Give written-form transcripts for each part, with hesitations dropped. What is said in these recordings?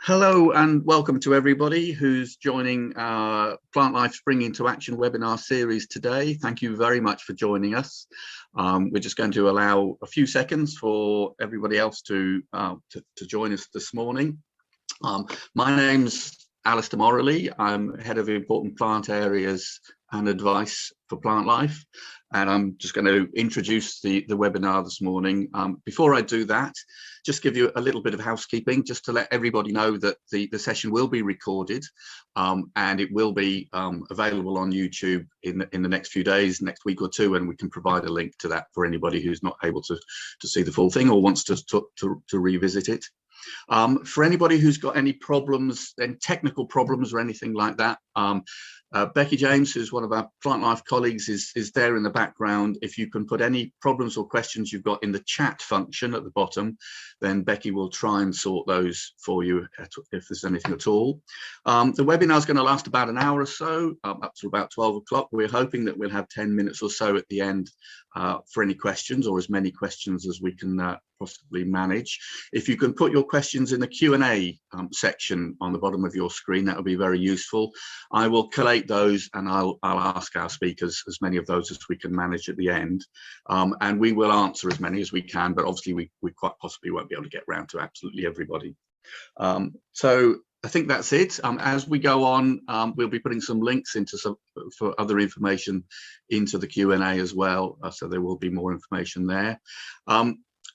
Hello and welcome to everybody who's joining our Plantlife Spring into Action webinar series today. Thank you very much for joining us. We're just going to allow a few seconds for everybody else to join us this morning. My name's Alistair Morley. I'm Head of Important Plant Areas and Advice for Plantlife, and I'm just going to introduce the webinar this morning. Before I do that, just give you a little bit of housekeeping, just to let everybody know that the session will be recorded and it will be available on YouTube in the next few days, next week or two, and we can provide a link to that for anybody who's not able to see the full thing or wants to revisit it. For anybody who's got any problems, then technical problems or anything like that, Becky James, who's one of our Plantlife colleagues, is there in the background. If you can put any problems or questions you've got in the chat function at the bottom, then Becky will try and sort those for you if there's anything at all. The webinar is going to last about an hour or so, up to about 12 o'clock. We're hoping that we'll have 10 minutes or so at the end for any questions, or as many questions as we can possibly manage. If you can put your questions in the Q&A section on the bottom of your screen, that would be very useful. I will collate those and I'll ask our speakers as many of those as we can manage at the end, and we will answer as many as we can, but obviously we quite possibly won't be able to get round to absolutely everybody. So I think that's it. As we go on, we'll be putting some links into for other information into the Q&A as well, so there will be more information there.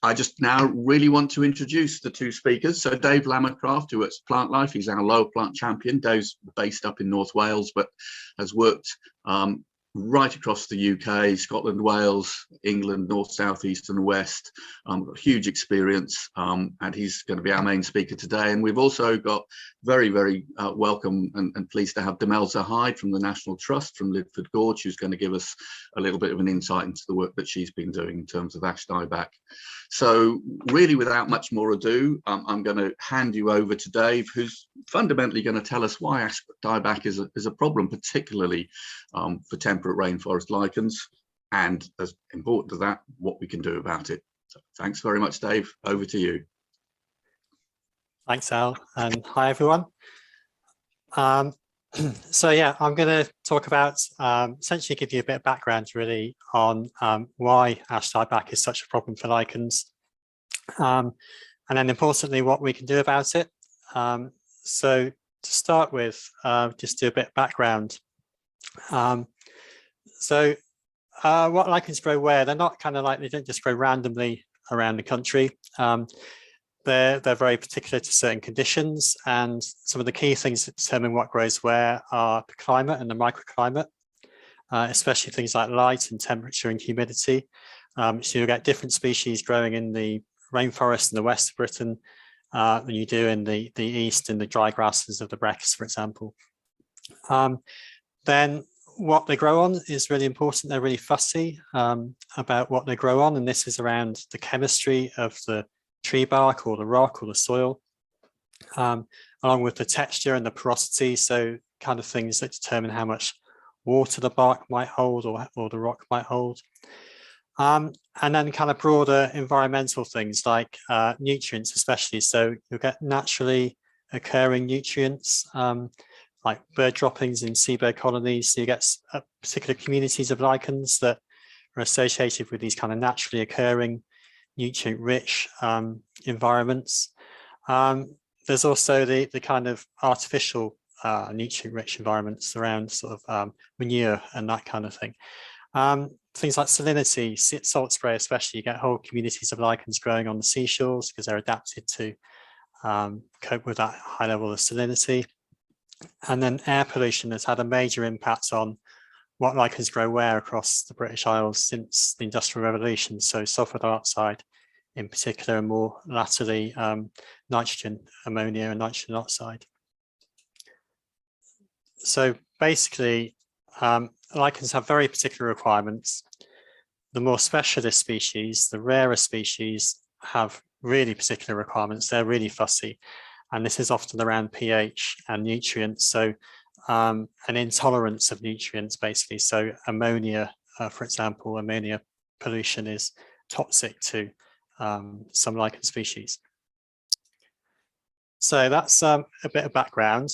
I just now really want to introduce the two speakers. So Dave Lamacraft, who works at Plantlife, he's our lower plant champion. Dave's based up in North Wales, but has worked right across the UK, Scotland, Wales, England, North, South, East and West. Got huge experience, and he's going to be our main speaker today. And we've also got very welcome and pleased to have Demelza Hyde from the National Trust from Lidford Gorge, who's going to give us a little bit of an insight into the work that she's been doing in terms of ash dieback. So really, without much more ado, I'm going to hand you over to Dave, who's fundamentally going to tell us why ash dieback is a problem, particularly for temperate rainforest lichens, and as important to that, what we can do about it. So thanks very much, Dave. Over to you. Thanks, Al, and hi everyone. So yeah, I'm going to talk about essentially give you a bit of background really on why ash dieback is such a problem for lichens, and then importantly what we can do about it. So to start with, just do a bit of background. So what lichens grow where? They're not kind of like, they don't just grow randomly around the country. They're very particular to certain conditions, and some of the key things that determine what grows where are the climate and the microclimate, especially things like light and temperature and humidity. So you'll get different species growing in the rainforest in the west of Britain than you do in the east, in the dry grasses of the Brecks, for example. Then what they grow on is really important. They're really fussy about what they grow on, and this is around the chemistry of the tree bark or the rock or the soil, along with the texture and the porosity, so kind of things that determine how much water the bark might hold or the rock might hold. And then kind of broader environmental things like nutrients especially. So you'll get naturally occurring nutrients like bird droppings in seabird colonies. So you get particular communities of lichens that are associated with these kind of naturally occurring nutrient-rich environments. There's also the kind of artificial nutrient-rich environments around sort of manure and that kind of thing. Things like salinity, salt spray especially, you get whole communities of lichens growing on the seashores because they're adapted to cope with that high level of salinity. And then air pollution has had a major impact on what lichens grow where across the British Isles since the Industrial Revolution. So sulfur dioxide in particular, and more latterly nitrogen, ammonia and nitrogen oxide. So basically, lichens have very particular requirements. The more specialist species, the rarer species, have really particular requirements. They're really fussy. And this is often around pH and nutrients. So an intolerance of nutrients, basically. So ammonia, for example, ammonia pollution is toxic to some lichen species. So that's a bit of background,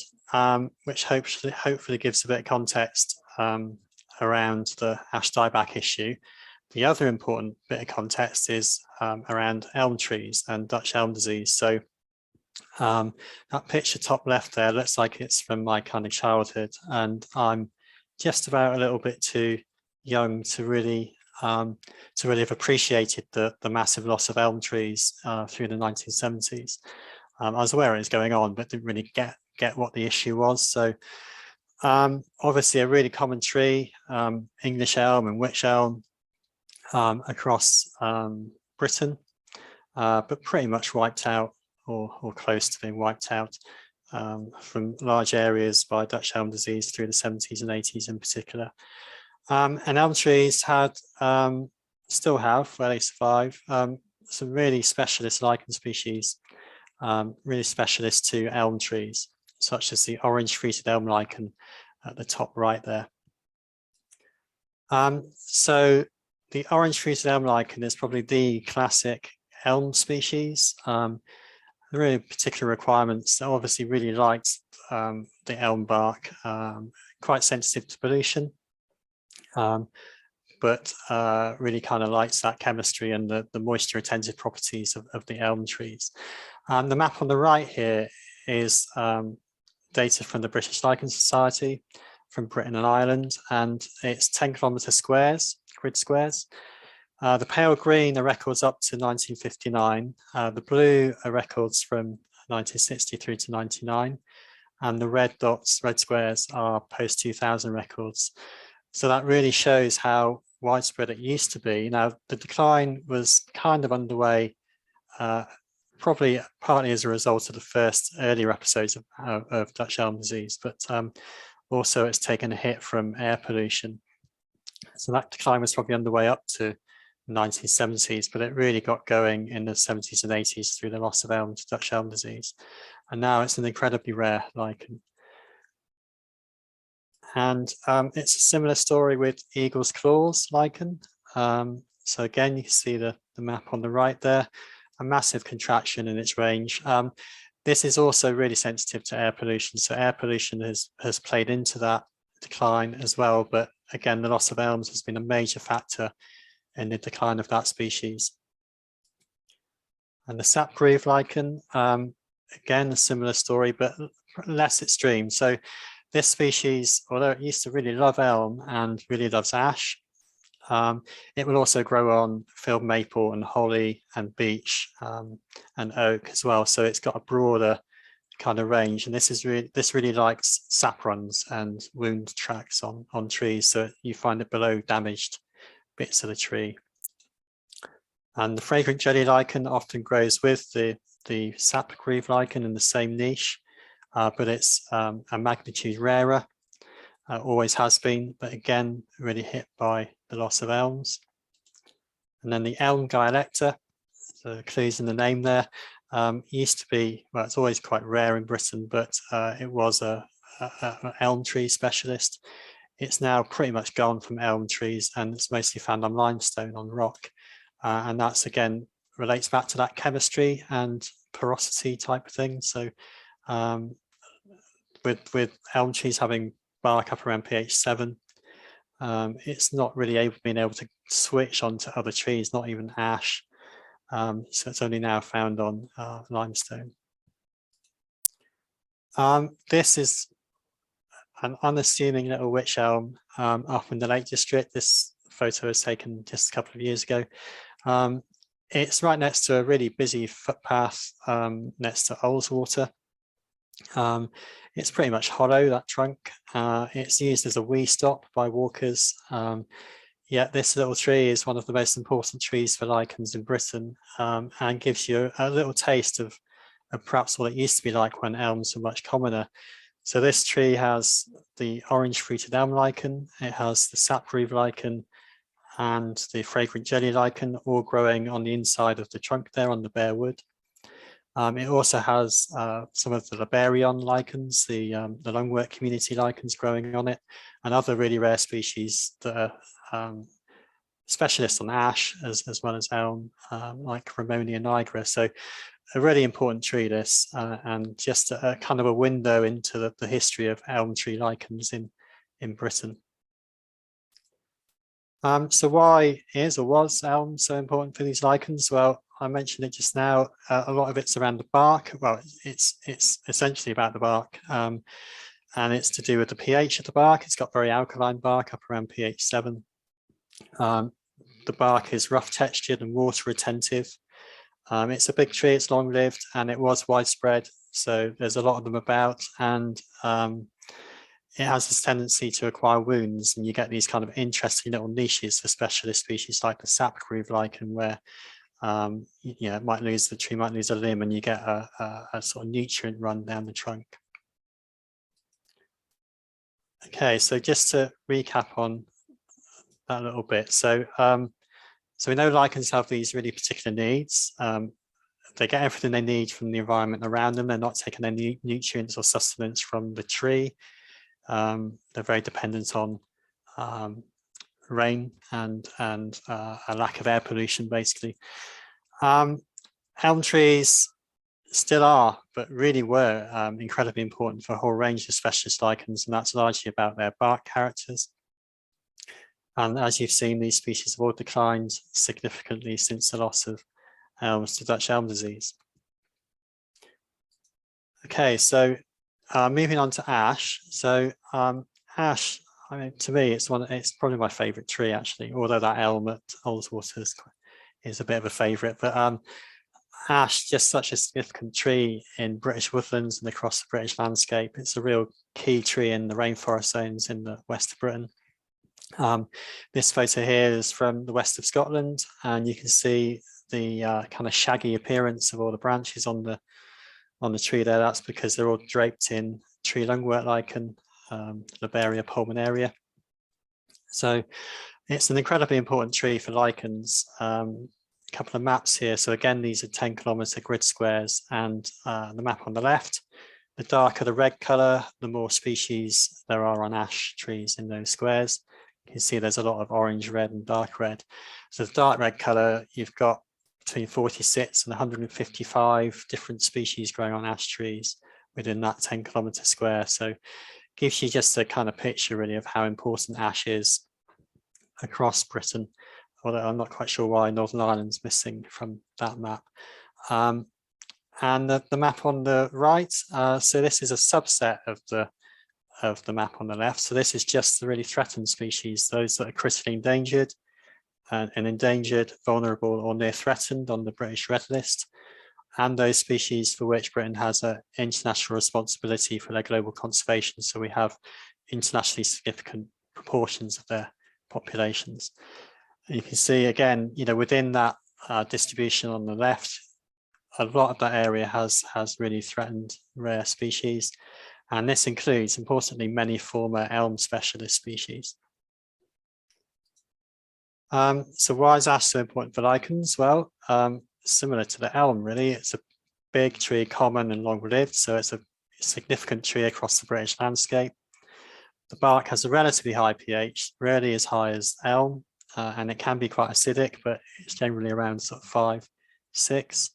which hopefully gives a bit of context around the ash dieback issue. The other important bit of context is around elm trees and Dutch elm disease. So that picture top left there looks like it's from my kind of childhood, and I'm just about a little bit too young to really have appreciated the massive loss of elm trees through the 1970s. I was aware it was going on, but didn't really get what the issue was. So obviously a really common tree, English elm and wych elm across Britain, but pretty much wiped out or close to being wiped out from large areas by Dutch elm disease through the 70s and 80s in particular. And elm trees had, still have, where they survive, some really specialist lichen species, really specialist to elm trees, such as the orange fruited elm lichen at the top right there. So the orange fruited elm lichen is probably the classic elm species. The really particular requirements, obviously really liked the elm bark, quite sensitive to pollution, but really kind of likes that chemistry and the moisture retentive properties of the elm trees. The map on the right here is data from the British Lichen Society from Britain and Ireland, and it's 10 kilometre squares, grid squares. The pale green are records up to 1959, the blue are records from 1960 through to 99, and the red dots, red squares, are post-2000 records. So that really shows how widespread it used to be. Now, the decline was kind of underway, probably partly as a result of the first earlier episodes of Dutch elm disease, but also it's taken a hit from air pollution. So that decline was probably underway up to the 1970s, but it really got going in the 70s and 80s through the loss of elm to Dutch elm disease. And now it's an incredibly rare lichen. And it's a similar story with eagle's claws lichen. So again, you can see the map on the right there, a massive contraction in its range. This is also really sensitive to air pollution. So air pollution has played into that decline as well. But again, the loss of elms has been a major factor in the decline of that species. And the sap groove lichen, again, a similar story, but less extreme. So this species, although it used to really love elm and really loves ash, it will also grow on field maple and holly and beech and oak as well. So it's got a broader kind of range, and this really likes sap runs and wound tracks on trees. So you find it below damaged bits of the tree. And the fragrant jelly lichen often grows with the sap groove lichen in the same niche, but it's a magnitude rarer. Always has been, but again, really hit by the loss of elms. And then the elm dialecta, so the clues in the name there, used to be, well, it's always quite rare in Britain, but it was an elm tree specialist. It's now pretty much gone from elm trees, and it's mostly found on limestone, on rock. And that's, again, relates back to that chemistry and porosity type of thing. So with elm trees having bark up around pH 7, it's not really being able to switch onto other trees, not even ash. So it's only now found on limestone. This is an unassuming little wych elm up in the Lake District. This photo was taken just a couple of years ago. It's right next to a really busy footpath next to Ullswater. It's pretty much hollow, that trunk. It's used as a wee stop by walkers. Yet this little tree is one of the most important trees for lichens in Britain, and gives you a little taste of perhaps what it used to be like when elms were much commoner. So this tree has the orange fruited elm lichen, it has the sap groove lichen, and the fragrant jelly lichen, all growing on the inside of the trunk there on the bare wood. It also has some of the Labarion lichens, the lungwort community lichens growing on it, and other really rare species that are specialists on ash as well as elm, like Ramonia nigra. So a really important tree, this, and just a kind of a window into the history of elm tree lichens in Britain. So why is or was elm so important for these lichens? Well, I mentioned it just now. A lot of it's around the bark. Well, it's essentially about the bark, and it's to do with the pH of the bark. It's got very alkaline bark, up around pH 7. The bark is rough textured and water retentive. It's a big tree, it's long lived, and it was widespread. So there's a lot of them about, and it has this tendency to acquire wounds, and you get these kind of interesting little niches for specialist species like the sap groove lichen, where the tree might lose a limb, and you get a sort of nutrient run down the trunk. Okay, so just to recap on that a little bit. So we know lichens have these really particular needs. They get everything they need from the environment around them. They're not taking any nutrients or sustenance from the tree. They're very dependent on rain and a lack of air pollution, basically. Elm trees still are, but really were incredibly important for a whole range of specialist lichens, and that's largely about their bark characters. And as you've seen, these species have all declined significantly since the loss of elms to Dutch elm disease. Okay, so moving on to ash. So ash, I mean, to me, it's probably my favourite tree, actually, although that elm at Ullswater is a bit of a favourite. But ash, just such a significant tree in British woodlands and across the British landscape. It's a real key tree in the rainforest zones in the west of Britain. This photo here is from the west of Scotland, and you can see the kind of shaggy appearance of all the branches on the tree there. That's because they're all draped in tree lungwort lichen, Lobelia pulmonaria. So it's an incredibly important tree for lichens. A couple of maps here. So again, these are 10-kilometre grid squares, and the map on the left, the darker the red colour, the more species there are on ash trees in those squares. You can see there's a lot of orange, red and dark red. So the dark red colour, you've got between 46 and 155 different species growing on ash trees within that 10-kilometre square. So it gives you just a kind of picture really of how important ash is across Britain, although I'm not quite sure why Northern Ireland's missing from that map. And the map on the right, so this is a subset of the map on the left. So this is just the really threatened species, those that are critically endangered and endangered, vulnerable or near threatened on the British Red List, and those species for which Britain has an international responsibility for their global conservation. So we have internationally significant proportions of their populations. And you can see again, within that distribution on the left, a lot of that area has really threatened rare species. And this includes, importantly, many former elm specialist species. So why is ash so important for lichens? Well, similar to the elm, really, it's a big tree, common and long-lived, so it's a significant tree across the British landscape. The bark has a relatively high pH, rarely as high as elm, and it can be quite acidic, but it's generally around sort of 5, 6.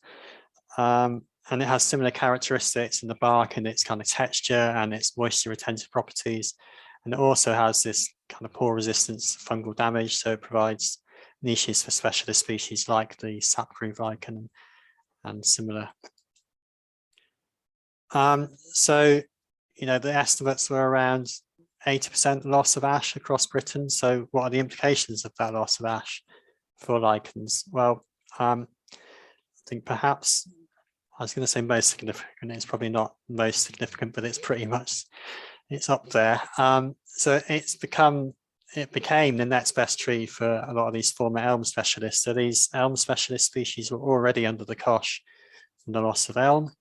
And it has similar characteristics in the bark and its kind of texture and its moisture retentive properties. And it also has this kind of poor resistance to fungal damage, so it provides niches for specialist species like the sap groove lichen and similar. So, the estimates were around 80% loss of ash across Britain. So what are the implications of that loss of ash for lichens? Well, I think perhaps, I was going to say most significant, it's probably not most significant, but it's pretty much, it's up there. So it became the next best tree for a lot of these former elm specialists. So these elm specialist species were already under the cosh from the loss of elm,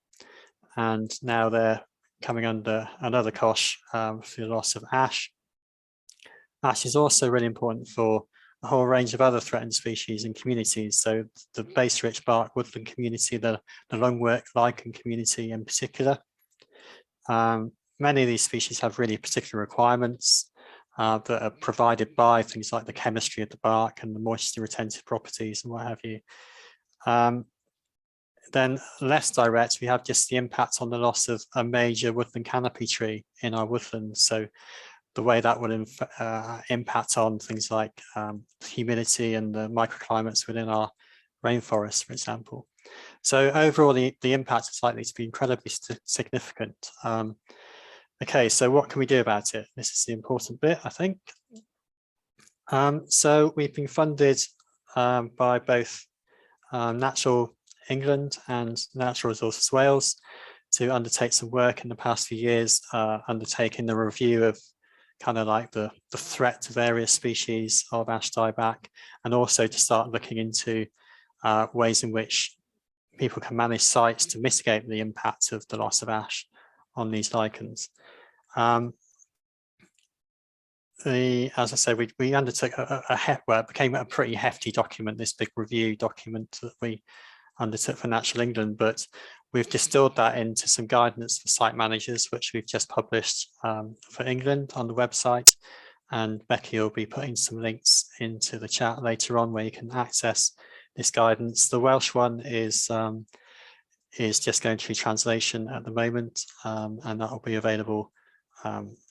and now they're coming under another cosh for the loss of ash. Ash is also really important for a whole range of other threatened species and communities. So the base-rich bark woodland community, the lungwort lichen community in particular. Many of these species have really particular requirements that are provided by things like the chemistry of the bark and the moisture retentive properties and what have you. Then less direct, we have just the impact on the loss of a major woodland canopy tree in our woodlands. So the way that would impact on things like humidity and the microclimates within our rainforests, for example. So overall, the impact is likely to be incredibly significant. Okay, so what can we do about it? This is the important bit, I think. So we've been funded by both Natural England and Natural Resources Wales to undertake some work in the past few years, undertaking the review of kind of like the threat to various species of ash dieback, and also to start looking into ways in which people can manage sites to mitigate the impact of the loss of ash on these lichens. As I said, we undertook it became a pretty hefty document, this big review document that we undertook for Natural England, but we've distilled that into some guidance for site managers, which we've just published for England on the website. And Becky will be putting some links into the chat later on where you can access this guidance. The Welsh one is just going through translation at the moment, and that will be available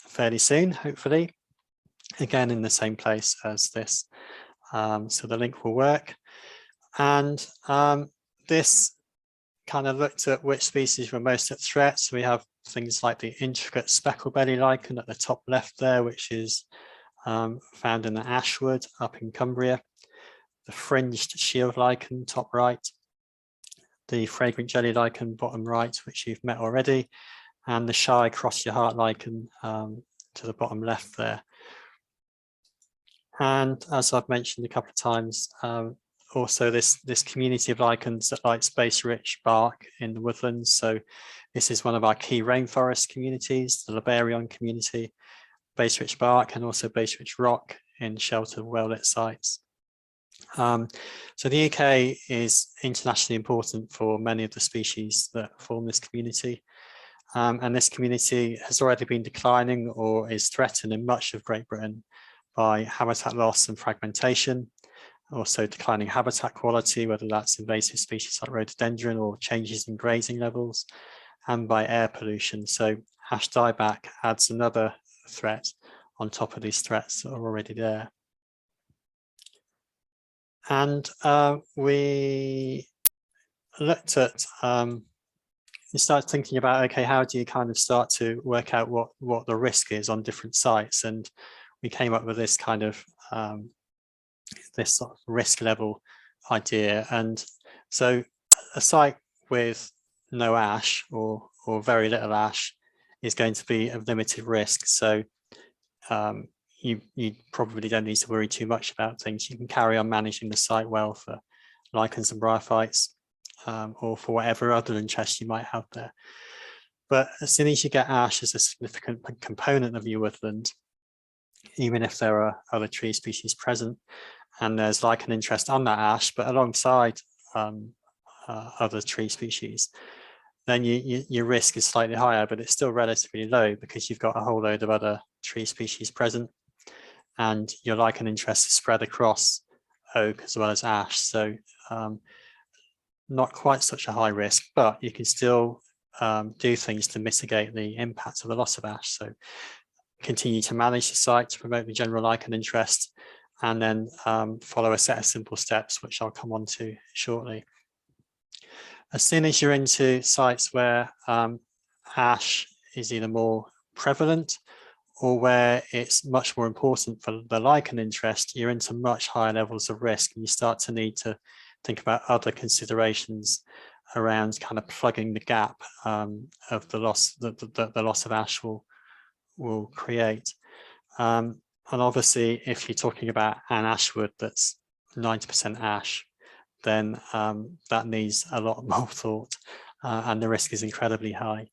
fairly soon, hopefully. Again, in the same place as this. So the link will work. And this kind of looked at which species were most at threat. So we have things like the intricate specklebelly lichen at the top left there, which is found in the ashwood up in Cumbria, the fringed shield lichen top right, the fragrant jelly lichen bottom right, which you've met already, and the shy cross your heart lichen to the bottom left there. And as I've mentioned a couple of times, also this community of lichens that like space-rich bark in the woodlands. So this is one of our key rainforest communities, the Labarion community, base-rich bark and also base-rich rock in sheltered, well-lit sites. So the UK is internationally important for many of the species that form this community. And this community has already been declining or is threatened in much of Great Britain by habitat loss and fragmentation, also declining habitat quality, whether that's invasive species like rhododendron or changes in grazing levels, and by air pollution. So ash dieback adds another threat on top of these threats that are already there. And we looked at, you start thinking about, okay, how do you kind of start to work out what the risk is on different sites? And we came up with this kind of this sort of risk level idea. And so a site with no ash or very little ash is going to be of limited risk. So you probably don't need to worry too much about things. You can carry on managing the site well for lichens and bryophytes, or for whatever other interest you might have there. But as soon as you get ash as a significant component of your woodland, even if there are other tree species present and there's lichen interest on that ash, but alongside other tree species, then your risk is slightly higher, but it's still relatively low because you've got a whole load of other tree species present and your lichen interest is spread across oak as well as ash. So not quite such a high risk, but you can still do things to mitigate the impact of the loss of ash. So continue to manage the site to promote the general lichen interest, and then follow a set of simple steps, which I'll come on to shortly. As soon as you're into sites where ash is either more prevalent or where it's much more important for the lichen interest, you're into much higher levels of risk, and you start to need to think about other considerations around kind of plugging the gap of the loss that the loss of ash will create. And obviously, if you're talking about an ashwood that's 90% ash, then that needs a lot more thought, and the risk is incredibly high.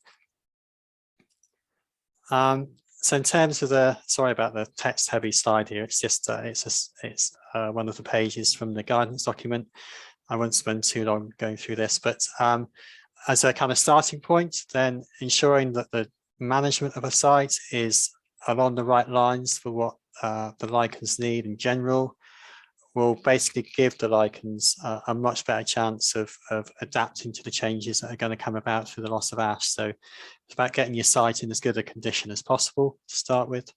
So in terms of the, sorry about the text heavy slide here, it's just it's one of the pages from the guidance document. I won't spend too long going through this, but as a kind of starting point, then ensuring that the management of a site is along the right lines for what the lichens need in general, will basically give the lichens a much better chance of adapting to the changes that are going to come about through the loss of ash. So it's about getting your site in as good a condition as possible to start with.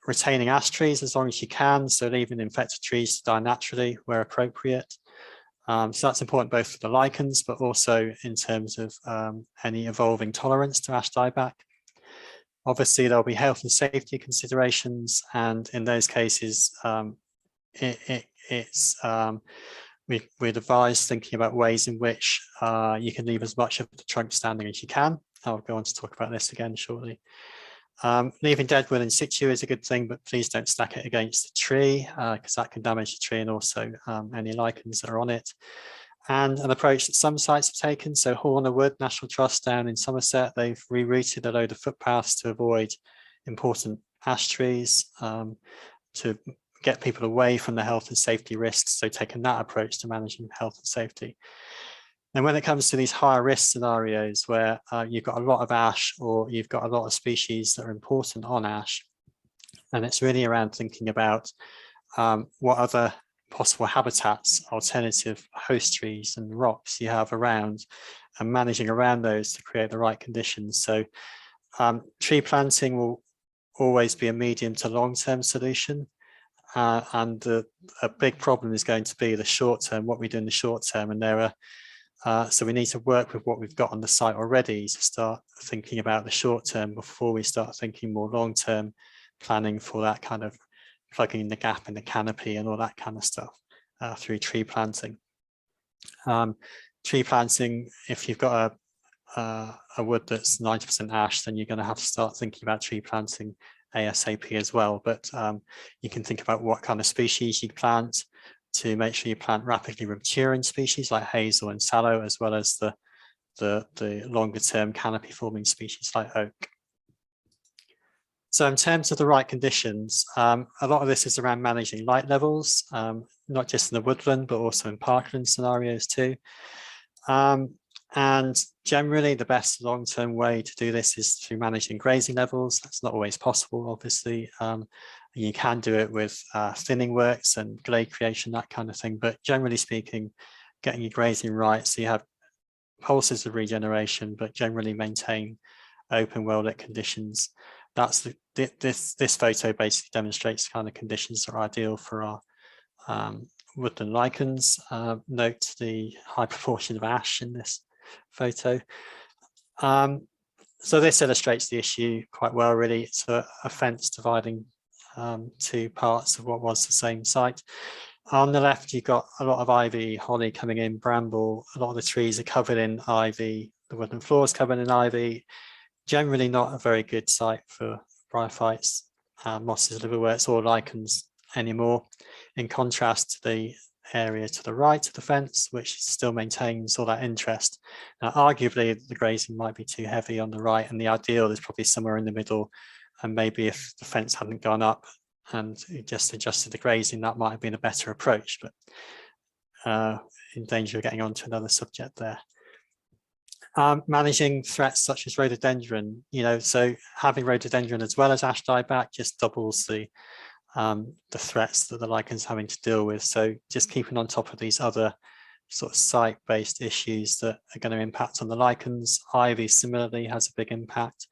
Retaining ash trees as long as you can, so leaving infected trees to die naturally where appropriate. So that's important both for the lichens, but also in terms of any evolving tolerance to ash dieback. Obviously, there'll be health and safety considerations, and in those cases, we'd advise thinking about ways in which you can leave as much of the trunk standing as you can. I'll go on to talk about this again shortly. Leaving dead wood in situ is a good thing, but please don't stack it against the tree because that can damage the tree and also any lichens that are on it. And an approach that some sites have taken, so Horner Wood National Trust down in Somerset, they've rerouted a load of footpaths to avoid important ash trees to get people away from the health and safety risks. So taking that approach to managing health and safety. And when it comes to these higher risk scenarios where you've got a lot of ash or you've got a lot of species that are important on ash, and it's really around thinking about what other possible habitats, alternative host trees and rocks you have around and managing around those to create the right conditions. So tree planting will always be a medium to long-term solution. And a big problem is going to be the short term, what we do in the short term. And there are, so we need to work with what we've got on the site already to start thinking about the short term before we start thinking more long-term planning for that kind of plugging in the gap in the canopy and all that kind of stuff through tree planting. Tree planting, if you've got a wood that's 90% ash, then you're going to have to start thinking about tree planting ASAP as well. But you can think about what kind of species you plant to make sure you plant rapidly maturing species like hazel and sallow, as well as the longer term canopy forming species like oak. So in terms of the right conditions, a lot of this is around managing light levels, not just in the woodland, but also in parkland scenarios too. And generally the best long-term way to do this is through managing grazing levels. That's not always possible, obviously. You can do it with thinning works and glade creation, that kind of thing. But generally speaking, getting your grazing right so you have pulses of regeneration, but generally maintain open, well-lit conditions. That's this photo basically demonstrates the kind of conditions that are ideal for our woodland lichens. Note the high proportion of ash in this photo. So this illustrates the issue quite well, really. It's a fence dividing two parts of what was the same site. On the left, you've got a lot of ivy, holly coming in, bramble. A lot of the trees are covered in ivy. The woodland floor is covered in ivy. Generally not a very good site for bryophytes, mosses, liverworts or lichens anymore. In contrast to the area to the right of the fence, which still maintains all that interest. Now, arguably, the grazing might be too heavy on the right, and the ideal is probably somewhere in the middle. And maybe if the fence hadn't gone up and it just adjusted the grazing, that might have been a better approach, but in danger of getting onto another subject there. Managing threats such as rhododendron, so having rhododendron as well as ash dieback just doubles the threats that the lichens having to deal with. So just keeping on top of these other sort of site-based issues that are going to impact on the lichens. Ivy similarly has a big impact.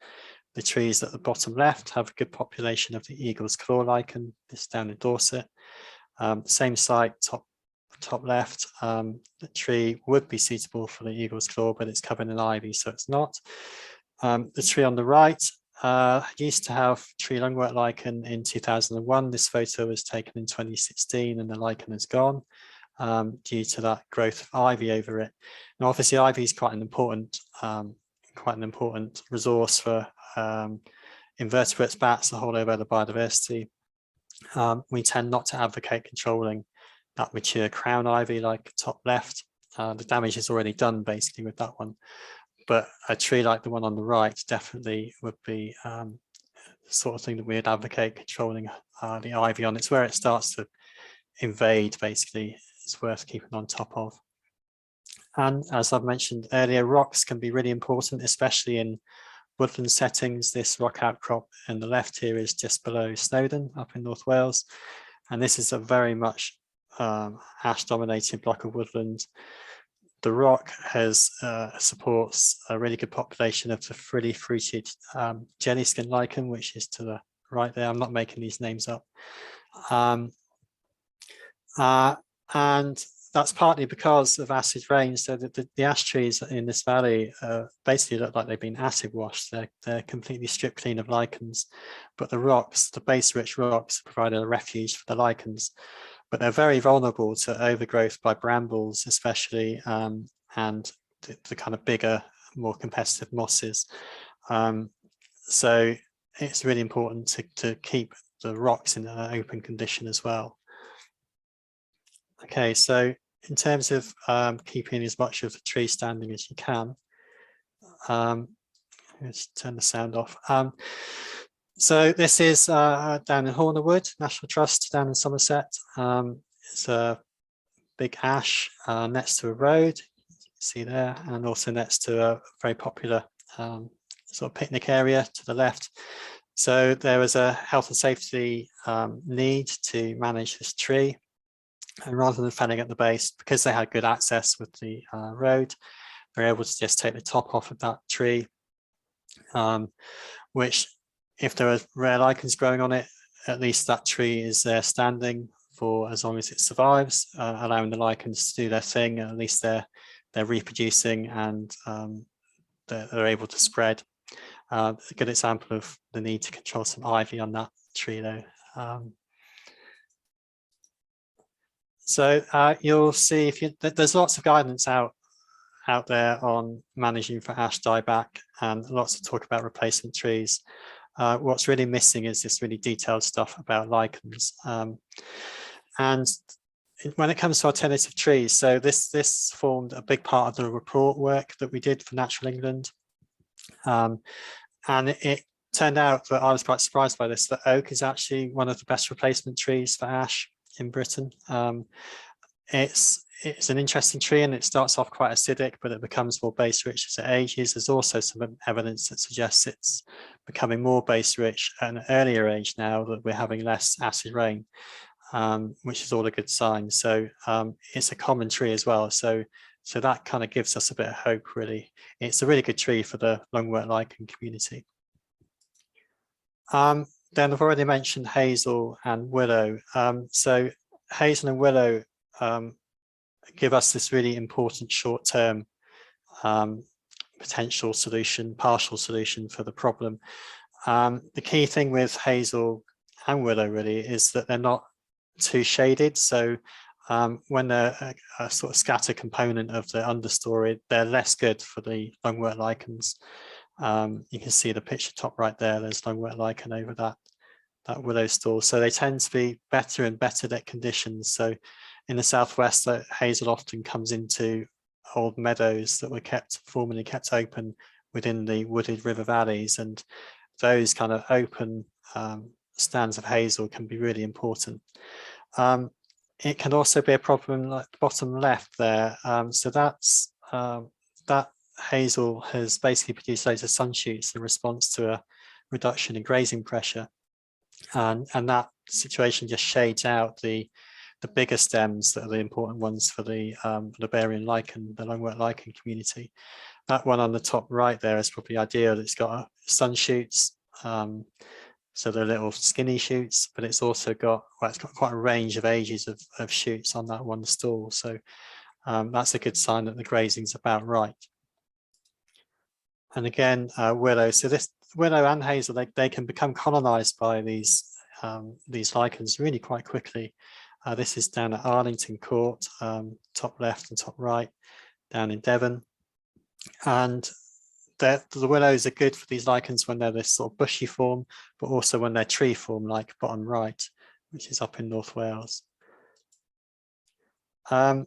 The trees at the bottom left have a good population of the eagle's claw lichen, this down in Dorset. Same site, top left, the tree would be suitable for the eagle's claw, but it's covered in ivy, so it's not. The tree on the right used to have tree lungwort lichen in 2001. This photo was taken in 2016 and the lichen is gone due to that growth of ivy over it. Now, obviously, ivy is quite an important resource for invertebrates, bats, the whole other biodiversity. We tend not to advocate controlling that mature crown ivy like top left. The damage is already done basically with that one. But a tree like the one on the right definitely would be the sort of thing that we'd advocate controlling the ivy on. It's where it starts to invade basically. It's worth keeping on top of. And as I've mentioned earlier, rocks can be really important, especially in woodland settings. This rock outcrop in the left here is just below Snowdon up in North Wales. And this is a very much ash dominated block of woodland. The rock has supports a really good population of the frilly fruited jelly skin lichen, which is to the right there. I'm not making these names up. And that's partly because of acid rain. So the ash trees in this valley basically look like they've been acid washed. They're completely stripped clean of lichens, but the rocks, the base rich rocks, provide a refuge for the lichens. But they're very vulnerable to overgrowth by brambles, especially, and the kind of bigger, more competitive mosses. So it's really important to keep the rocks in an open condition as well. Okay, so in terms of keeping as much of the tree standing as you can, let's turn the sound off. So this is down in Hornerwood National Trust down in Somerset. It's a big ash next to a road, you can see there, and also next to a very popular sort of picnic area to the left. So there was a health and safety need to manage this tree. And rather than felling at the base, because they had good access with the road, they're able to just take the top off of that tree, which, if there are rare lichens growing on it, at least that tree is there standing for as long as it survives, allowing the lichens to do their thing. At least they're reproducing and they're able to spread. A good example of the need to control some ivy on that tree, though. So you'll see there's lots of guidance out there on managing for ash dieback, and lots of talk about replacement trees. What's really missing is this really detailed stuff about lichens. And when it comes to alternative trees, so this formed a big part of the report work that we did for Natural England. And it turned out that I was quite surprised by this, that oak is actually one of the best replacement trees for ash in Britain. It's an interesting tree, and it starts off quite acidic, but it becomes more base rich as it ages. There's also some evidence that suggests it's becoming more base rich at an earlier age now that we're having less acid rain, which is all a good sign. So it's a common tree as well. So that kind of gives us a bit of hope, really. It's a really good tree for the lungwort lichen community. Then I've already mentioned hazel and willow. So hazel and willow give us this really important short-term potential solution, partial solution for the problem. The key thing with hazel and willow really is that they're not too shaded. So when they're a sort of scatter component of the understory, they're less good for the lungwort lichens. You can see the picture top right there, there's lungwort lichen over that willow stall. So they tend to be better and better at conditions. So in the southwest, hazel often comes into old meadows that were formerly kept open within the wooded river valleys, and those kind of open stands of hazel can be really important. It can also be a problem like the bottom left there. So that's that hazel has basically produced loads of sun shoots in response to a reduction in grazing pressure, and that situation just shades out the bigger stems that are the important ones for the Liberian lichen, the lungwort lichen community. That one on the top right there is probably ideal. It's got sun shoots, so they're little skinny shoots, but it's also got, well, it's got quite a range of ages of shoots on that one stall. So that's a good sign that the grazing's about right. And again, willow. So this willow and hazel, they can become colonized by these lichens really quite quickly. This is down at Arlington Court, top left and top right, down in Devon. And the willows are good for these lichens when they're this sort of bushy form, but also when they're tree form, like bottom right, which is up in North Wales. Then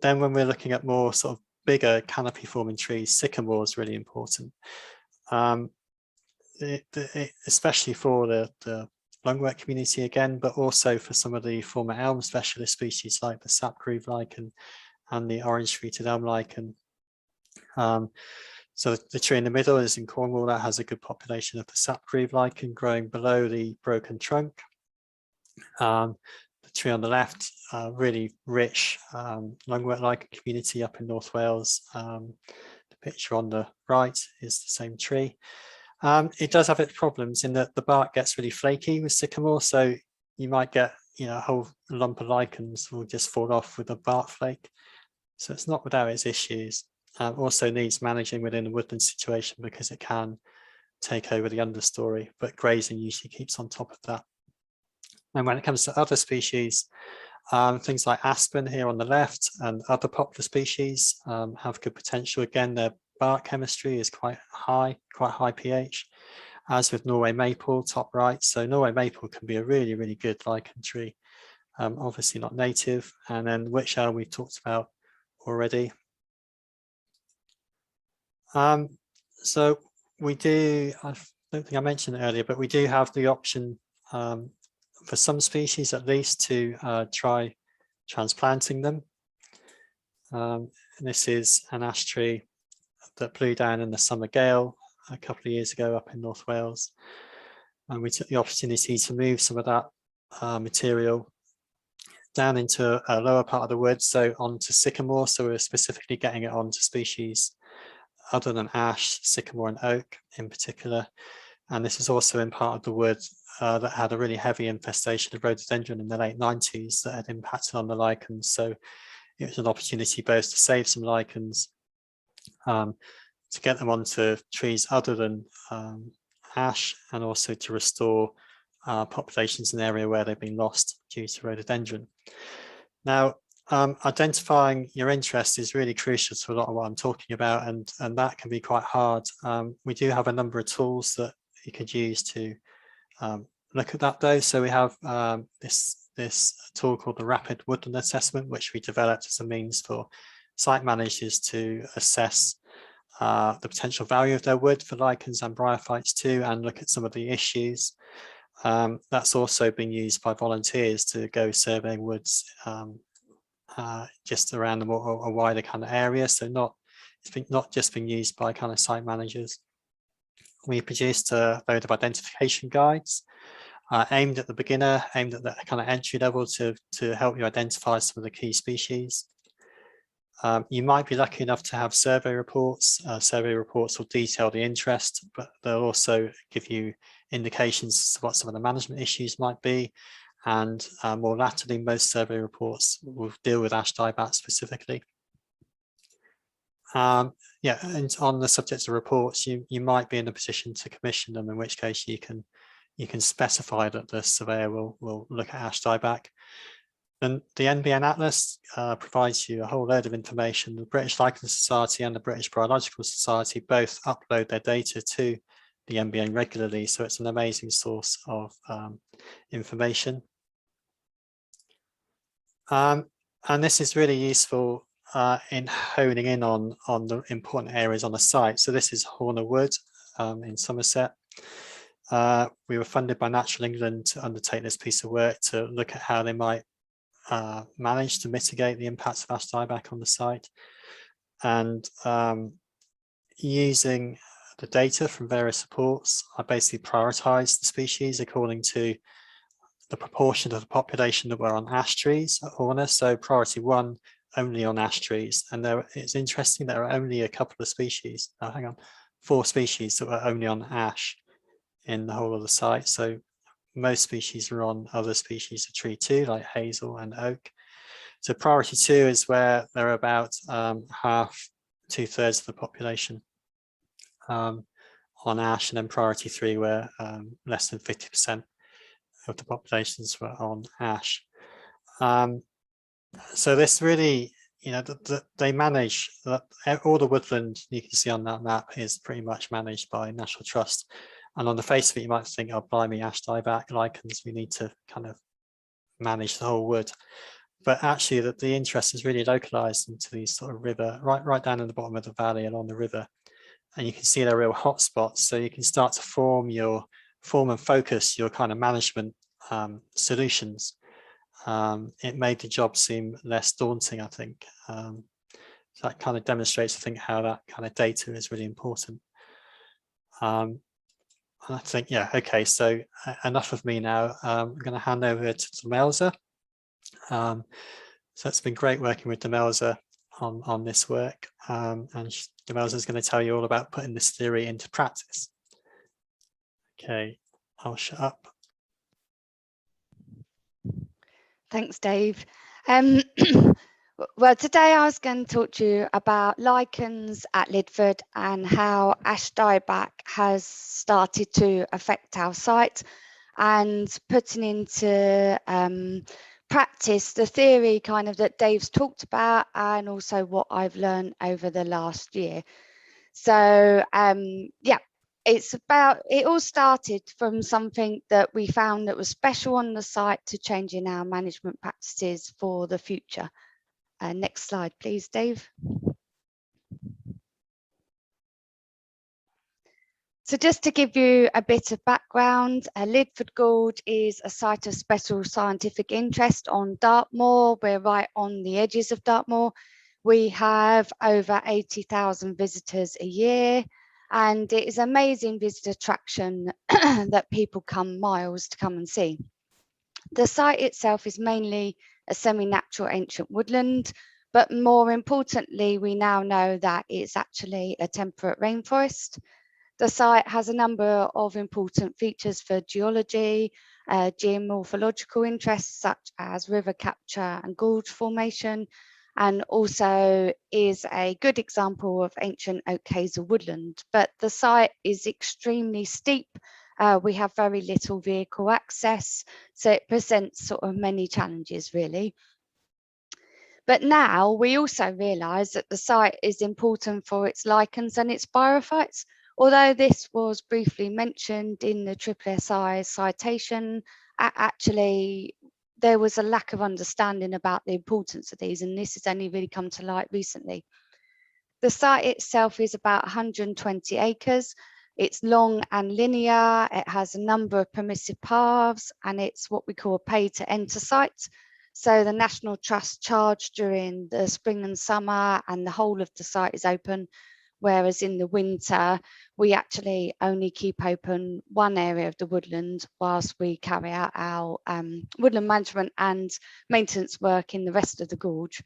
when we're looking at more sort of bigger canopy forming trees, sycamore is really important, especially for the lungwort community again, but also for some of the former elm specialist species like the sapgroove lichen and the orange-fruited elm lichen. So the tree in the middle is in Cornwall. That has a good population of the sapgroove lichen growing below the broken trunk. tree on the left, really rich lungwort lichen community up in North Wales. The picture on the right is the same tree. It does have its problems in that the bark gets really flaky with sycamore, so you might get, a whole lump of lichens will just fall off with a bark flake. So it's not without its issues. Also needs managing within a woodland situation because it can take over the understory, but grazing usually keeps on top of that. And when it comes to other species, things like aspen here on the left and other poplar species have good potential. Again, their bark chemistry is quite high pH, as with Norway maple, top right. So Norway maple can be a really, really good lichen tree, obviously not native. And then wych elm we've talked about already. So we do, I don't think I mentioned it earlier, but we do have the option for some species at least to try transplanting them. And this is an ash tree that blew down in the summer gale a couple of years ago up in North Wales. And we took the opportunity to move some of that material down into a lower part of the wood, so onto sycamore. So we're specifically getting it onto species other than ash, sycamore and oak in particular. And this is also in part of the wood that had a really heavy infestation of rhododendron in the late 90s that had impacted on the lichens. So it was an opportunity both to save some lichens, to get them onto trees other than ash, and also to restore populations in an area where they've been lost due to rhododendron. Now, identifying your interest is really crucial to a lot of what I'm talking about, and that can be quite hard. We do have a number of tools that you could use to look at that though. So we have this tool called the Rapid Woodland Assessment, which we developed as a means for site managers to assess the potential value of their wood for lichens and bryophytes too, and look at some of the issues. That's also been used by volunteers to go surveying woods just around a wider kind of area. So it's not just been used by kind of site managers. We produced a load of identification guides aimed at the beginner, aimed at that kind of entry level to help you identify some of the key species. You might be lucky enough to have survey reports. Survey reports will detail the interest, but they'll also give you indications as to what some of the management issues might be. And more latterly, most survey reports will deal with ash dieback specifically. Yeah, and on the subject of reports, you might be in a position to commission them, in which case you can specify that the surveyor will look at ash dieback. And the NBN Atlas provides you a whole load of information. The British Lichen Society and the British Biological Society both upload their data to the NBN regularly, so it's an amazing source of information. And this is really useful in honing in on the important areas on the site. So this is Horner Wood in Somerset. We were funded by Natural England to undertake this piece of work to look at how they might manage to mitigate the impacts of ash dieback on the site. And using the data from various reports, I basically prioritized the species according to the proportion of the population that were on ash trees at Horner. So priority 1 only on ash trees. And it's interesting, there are only a couple of species, 4 species that were only on ash in the whole of the site. So most species are on other species of tree too, like hazel and oak. So priority 2 is where there are about half, 2/3 of the population on ash, and then priority 3 where less than 50% of the populations were on ash. So this really, they manage all the woodland you can see on that map is pretty much managed by National Trust. And on the face of it, you might think, oh, blimey, ash dieback, lichens, we need to kind of manage the whole wood. But actually, the interest is really localized into these sort of river, right down in the bottom of the valley along the river. And you can see they're real hotspots. So you can start to form and focus your kind of management solutions. It made the job seem less daunting, I think. So that kind of demonstrates, I think, how that kind of data is really important. I think, yeah, okay, so enough of me now. I'm going to hand over to Demelza. So it's been great working with Demelza on this work, and Demelza is going to tell you all about putting this theory into practice. Okay, I'll shut up. Thanks, Dave. Well, today I was going to talk to you about lichens at Lidford and how ash dieback has started to affect our site, and putting into practice the theory kind of that Dave's talked about, and also what I've learned over the last year. So yeah, it all started from something that we found that was special on the site to changing our management practices for the future. Next slide, please, Dave. So just to give you a bit of background, Lidford Gorge is a site of special scientific interest on Dartmoor. We're right on the edges of Dartmoor. We have over 80,000 visitors a year, and it is amazing visitor attraction that people come miles to come and see. The site itself is mainly a semi-natural ancient woodland, but more importantly, we now know that it's actually a temperate rainforest. The site has a number of important features for geology, geomorphological interests such as river capture and gorge formation, and also is a good example of ancient oak hazel woodland. But the site is extremely steep. We have very little vehicle access, so it presents sort of many challenges really. But now we also realise that the site is important for its lichens and its biophytes. Although this was briefly mentioned in the SSSI citation, actually there was a lack of understanding about the importance of these, and this has only really come to light recently. The site itself is about 120 acres. It's long and linear. It has a number of permissive paths, and it's what we call a pay to enter site. So the National Trust charge during the spring and summer, and the whole of the site is open. Whereas in the winter, we actually only keep open one area of the woodland whilst we carry out our woodland management and maintenance work in the rest of the gorge.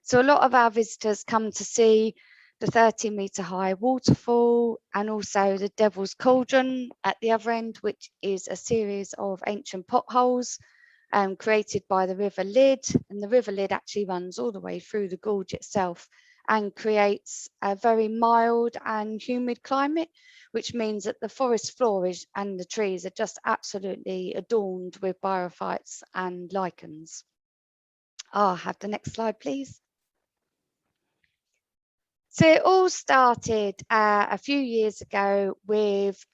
So a lot of our visitors come to see the 30-metre high waterfall, and also the Devil's Cauldron at the other end, which is a series of ancient potholes created by the River Lid. And the River Lid actually runs all the way through the gorge itself and creates a very mild and humid climate, which means that the forest floor and the trees are just absolutely adorned with biophytes and lichens. I'll have the next slide, please. So it all started a few years ago with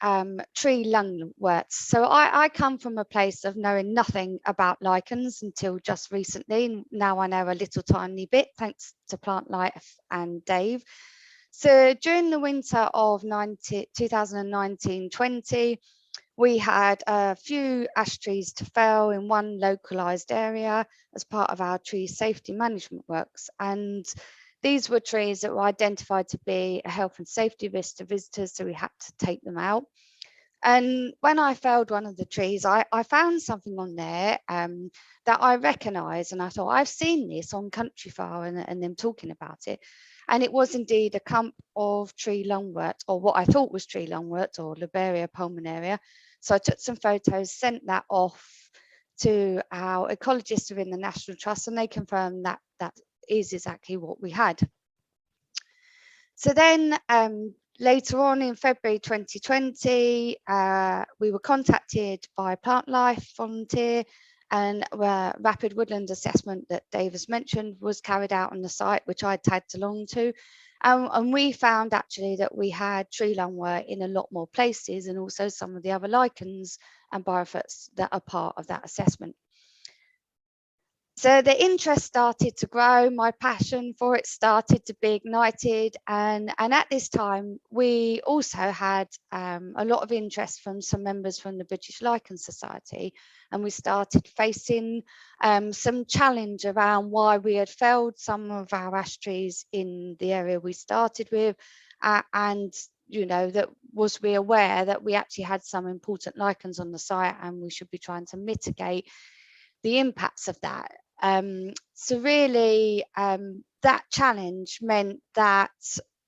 tree lungworts. So I come from a place of knowing nothing about lichens until just recently. Now I know a little tiny bit, thanks to Plantlife and Dave. So during the winter of 2019-20, we had a few ash trees to fell in one localised area as part of our tree safety management works. And these were trees that were identified to be a health and safety risk to visitors, so we had to take them out. And when I felled one of the trees, I found something on there that I recognised, and I thought, I've seen this on Countryfile and them talking about it. And it was indeed a clump of tree lungwort, or what I thought was tree lungwort, or Lobelia pulmonaria. So I took some photos, sent that off to our ecologists within the National Trust, and they confirmed that that is exactly what we had. So then later on in February 2020, we were contacted by Plantlife volunteer, and a rapid woodland assessment that Davis mentioned was carried out on the site, which I tagged along to. And we found actually that we had tree lungwort in a lot more places, and also some of the other lichens and biophytes that are part of that assessment. So the interest started to grow, my passion for it started to be ignited, and at this time we also had a lot of interest from some members from the British Lichen Society, and we started facing some challenge around why we had felled some of our ash trees in the area we started with, and you know, that was we aware that we actually had some important lichens on the site and we should be trying to mitigate the impacts of that. So really, that challenge meant that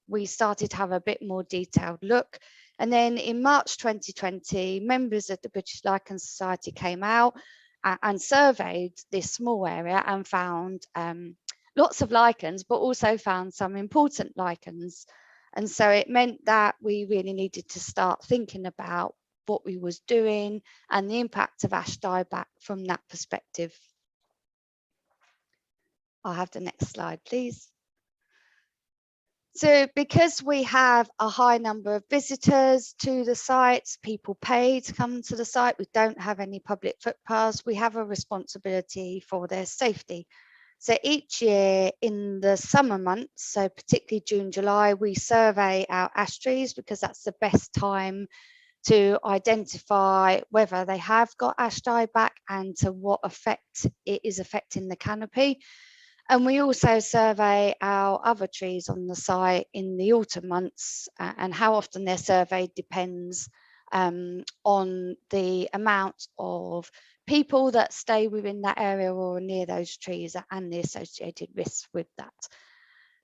we started to have a bit more detailed look. And then in March 2020, members of the British Lichen Society came out and surveyed this small area and found lots of lichens, but also found some important lichens. And so it meant that we really needed to start thinking about what we was doing and the impact of ash dieback from that perspective. I'll have the next slide, please. So because we have a high number of visitors to the sites, people pay to come to the site, we don't have any public footpaths, we have a responsibility for their safety. So each year in the summer months, so particularly June, July, we survey our ash trees because that's the best time to identify whether they have got ash dieback and to what effect it is affecting the canopy. And we also survey our other trees on the site in the autumn months, and how often they're surveyed depends on the amount of people that stay within that area or near those trees and the associated risks with that.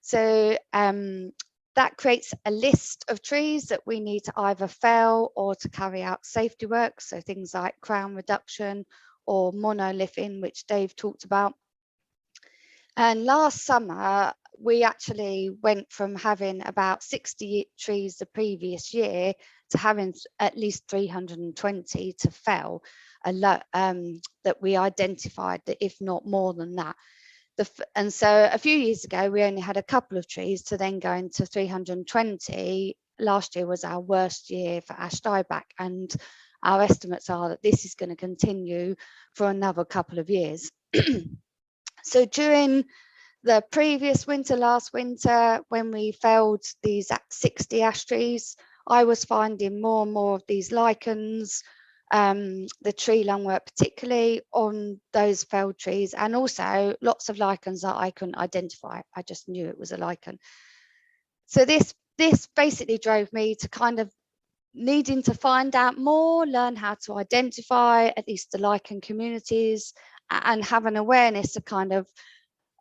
So that creates a list of trees that we need to either fell or to carry out safety work. So things like crown reduction or monolithing, which Dave talked about. And last summer, we actually went from having about 60 trees the previous year to having at least 320 to fell, that we identified, that if not more than that. And so a few years ago, we only had a couple of trees to then go into 320. Last year was our worst year for ash dieback, and our estimates are that this is going to continue for another couple of years. So during the previous winter, last winter, when we felled these 60 ash trees, I was finding more and more of these lichens, the tree lungwort particularly on those felled trees, and also lots of lichens that I couldn't identify. I just knew it was a lichen. So this basically drove me to kind of needing to find out more, learn how to identify at least the lichen communities, and have an awareness of kind of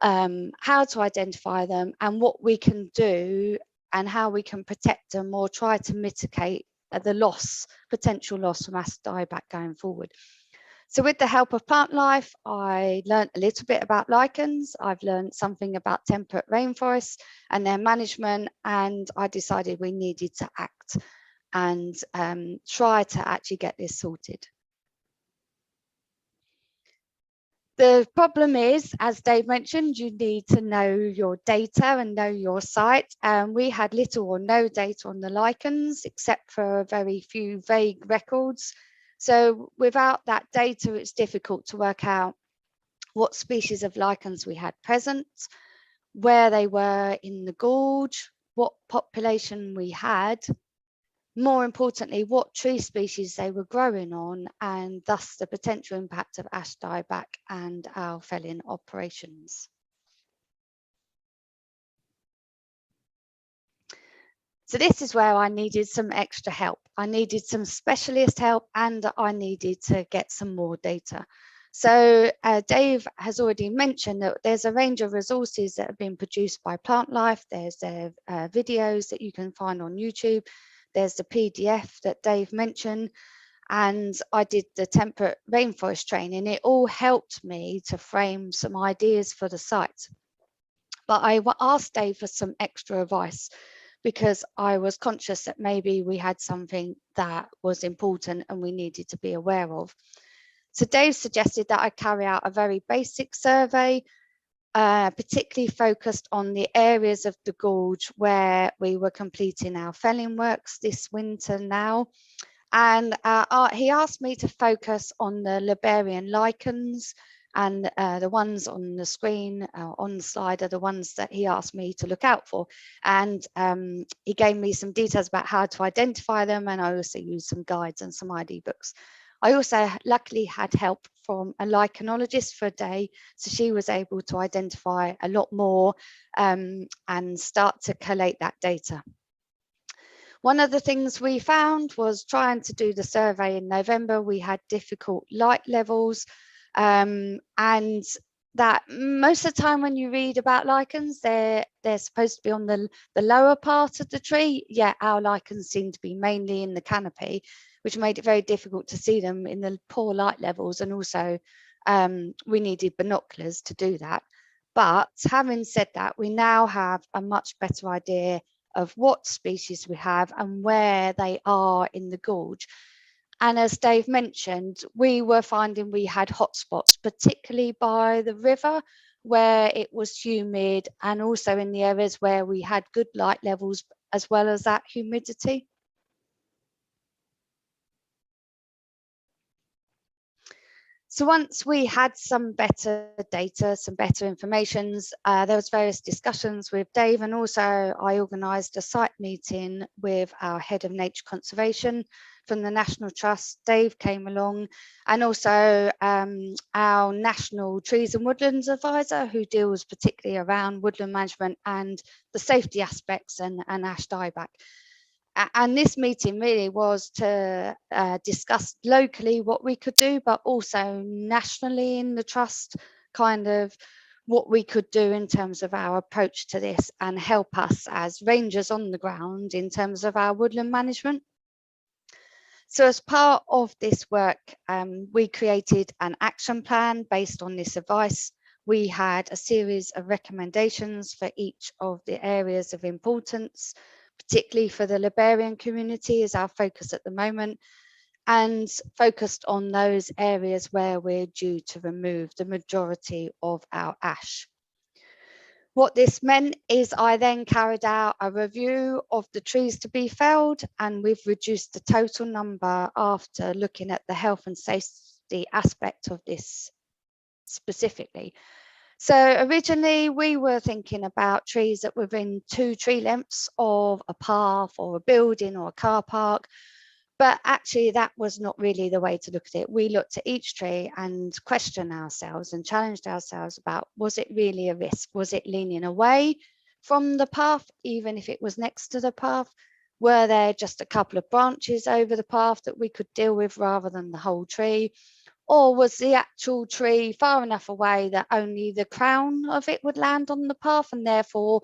how to identify them and what we can do and how we can protect them or try to mitigate the potential loss from ash dieback going forward. So with the help of Plantlife, I learned a little bit about lichens. I've learned something about temperate rainforests and their management, and I decided we needed to act and try to actually get this sorted. The problem is, as Dave mentioned, you need to know your data and know your site. We had little or no data on the lichens, except for a very few vague records. So without that data, it's difficult to work out what species of lichens we had present, where they were in the gorge, what population we had, more importantly, what tree species they were growing on, and thus the potential impact of ash dieback and our felling operations. So this is where I needed some extra help. I needed some specialist help, and I needed to get some more data. So Dave has already mentioned that there's a range of resources that have been produced by Plantlife. There's their videos that you can find on YouTube. There's the PDF that Dave mentioned, and I did the temperate rainforest training. It all helped me to frame some ideas for the site. But I asked Dave for some extra advice because I was conscious that maybe we had something that was important and we needed to be aware of. So Dave suggested that I carry out a very basic survey, particularly focused on the areas of the gorge where we were completing our felling works this winter now. And he asked me to focus on the Liberian lichens, and the ones on the screen on the slide are the ones that he asked me to look out for. And he gave me some details about how to identify them, and I also used some guides and some ID books. I also luckily had help from a lichenologist for a day, so she was able to identify a lot more and start to collate that data. One of the things we found was trying to do the survey in November, we had difficult light levels, and that most of the time when you read about lichens, they're supposed to be on the lower part of the tree. Yet our lichens seem to be mainly in the canopy, which made it very difficult to see them in the poor light levels. And also we needed binoculars to do that. But having said that, we now have a much better idea of what species we have and where they are in the gorge. And as Dave mentioned, we were finding we had hotspots, particularly by the river where it was humid, and also in the areas where we had good light levels as well as that humidity. So once we had some better data, some better informations, there was various discussions with Dave, and also I organised a site meeting with our head of nature conservation from the National Trust. Dave came along, and also our National Trees and Woodlands Advisor, who deals particularly around woodland management and the safety aspects and ash dieback. And this meeting really was to discuss locally what we could do, but also nationally in the trust, kind of what we could do in terms of our approach to this and help us as rangers on the ground in terms of our woodland management. So as part of this work, we created an action plan based on this advice. We had a series of recommendations for each of the areas of importance, particularly for the Liberian community is our focus at the moment, and focused on those areas where we're due to remove the majority of our ash. What this meant is I then carried out a review of the trees to be felled, and we've reduced the total number after looking at the health and safety aspect of this specifically. So originally we were thinking about trees that were within 2 tree lengths of a path or a building or a car park, but actually that was not really the way to look at it. We looked at each tree and questioned ourselves and challenged ourselves about, was it really a risk? Was it leaning away from the path, even if it was next to the path? Were there just a couple of branches over the path that we could deal with rather than the whole tree? Or was the actual tree far enough away that only the crown of it would land on the path, and therefore,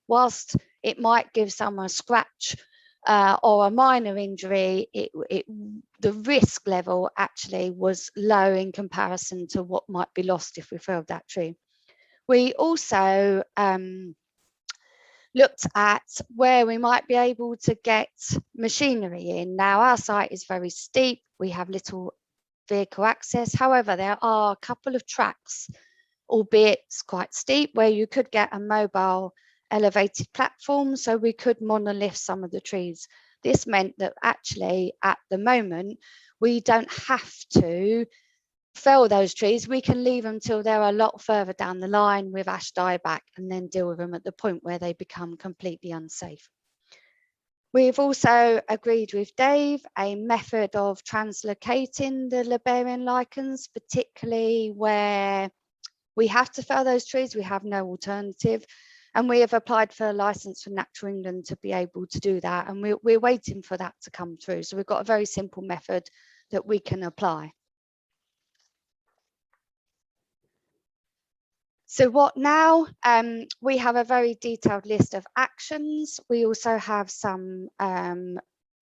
whilst it might give someone a scratch or a minor injury, the risk level actually was low in comparison to what might be lost if we felled that tree. We also looked at where we might be able to get machinery in. Now, our site is very steep. We have little vehicle access. However, there are a couple of tracks, albeit quite steep, where you could get a mobile elevated platform, so we could monolift some of the trees. This meant that actually at the moment we don't have to fell those trees. We can leave them till they're a lot further down the line with ash dieback and then deal with them at the point where they become completely unsafe. We've also agreed with Dave a method of translocating the Liberian lichens, particularly where we have to fell those trees, we have no alternative. And we have applied for a license for Natural England to be able to do that. And we're waiting for that to come through. So we've got a very simple method that we can apply. So what now? We have a very detailed list of actions. We also have some